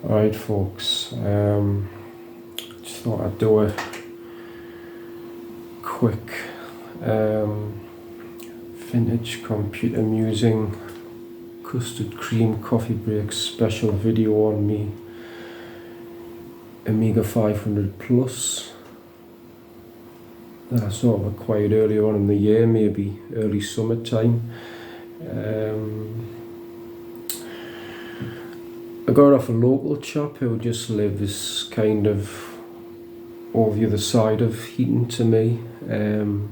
Alright folks, just thought I'd do a quick vintage computer musing custard cream coffee break special video on me Amiga 500 Plus that I sort of acquired earlier on in the year, maybe early summertime. I got it off a local chap who just lives kind of over the other side of Heaton to me, and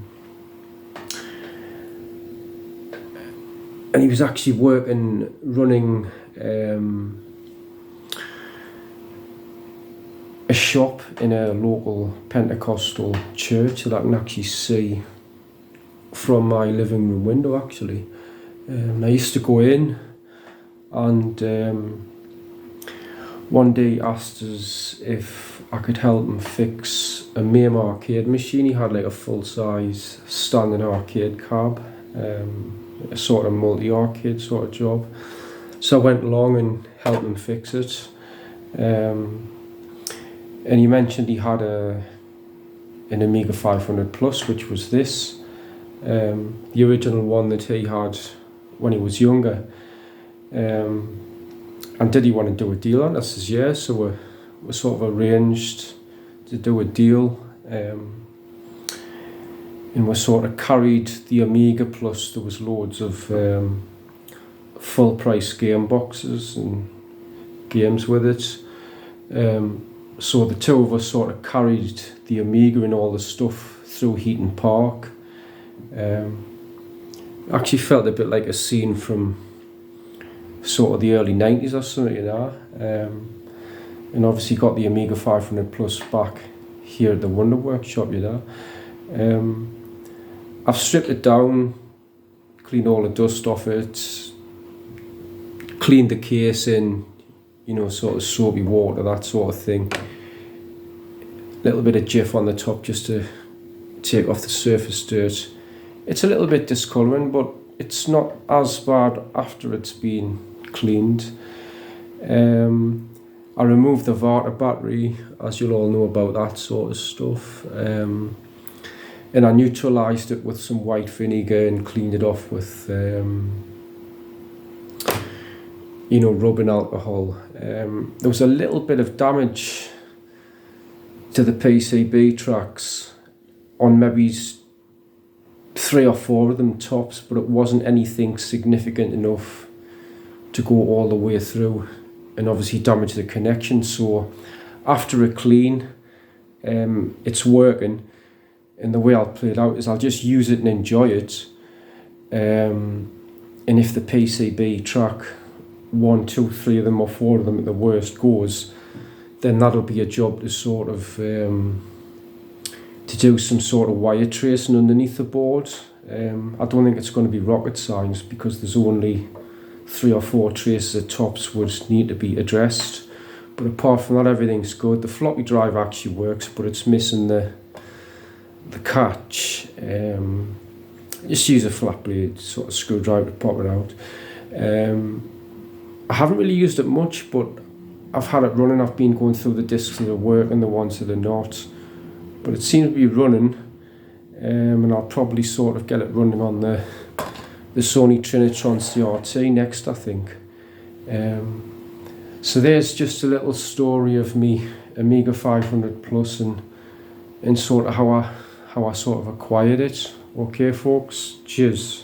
he was actually running a shop in a local Pentecostal church that I can actually see from my living room window actually. I used to go in, and one day he asked us if I could help him fix a MAME arcade machine. He had like a full-size standing arcade cab, a sort of multi-arcade sort of job. So I went along and helped him fix it. And he mentioned he had an Amiga 500 Plus, which was this, the original one that he had when he was younger. And did he want to do a deal on it? I says yeah, so we sort of arranged to do a deal, and we sort of carried the Amiga, plus there was loads of full price game boxes and games with it. So the two of us sort of carried the Amiga and all the stuff through Heaton Park. Actually felt a bit like a scene from sort of the early 90s or something, you know. And obviously got the Amiga 500 Plus back here at the Wonder Workshop, you know. I've stripped it down, cleaned all the dust off it, cleaned the case in, you know, sort of soapy water, that sort of thing. Little bit of Jif on the top just to take off the surface dirt. It's a little bit discolouring, but it's not as bad after it's been cleaned. I removed the Varta battery, as you'll all know about that sort of stuff, and I neutralised it with some white vinegar and cleaned it off with you know, rubbing alcohol. There was a little bit of damage to the PCB tracks on maybe 3 or 4 of them tops, but it wasn't anything significant enough to go all the way through and obviously damage the connection. So after a clean, it's working, and the way I'll play it out is I'll just use it and enjoy it, and if the PCB track 1, 2, 3 of them or 4 of them at the worst goes, then that'll be a job to sort of to do some sort of wire tracing underneath the board. I don't think it's going to be rocket science, because there's only 3 or 4 traces of tops would need to be addressed. But apart from that, everything's good. The floppy drive actually works, but it's missing the catch. Just use a flat blade sort of screwdriver to pop it out. I haven't really used it much, but I've had it running. I've been going through the discs that are working, the ones that are not, but it seems to be running, and I'll probably sort of get it running on the Sony Trinitron CRT next, I think. So there's just a little story of me Amiga 500 Plus and sort of how I sort of acquired it. Okay folks, cheers.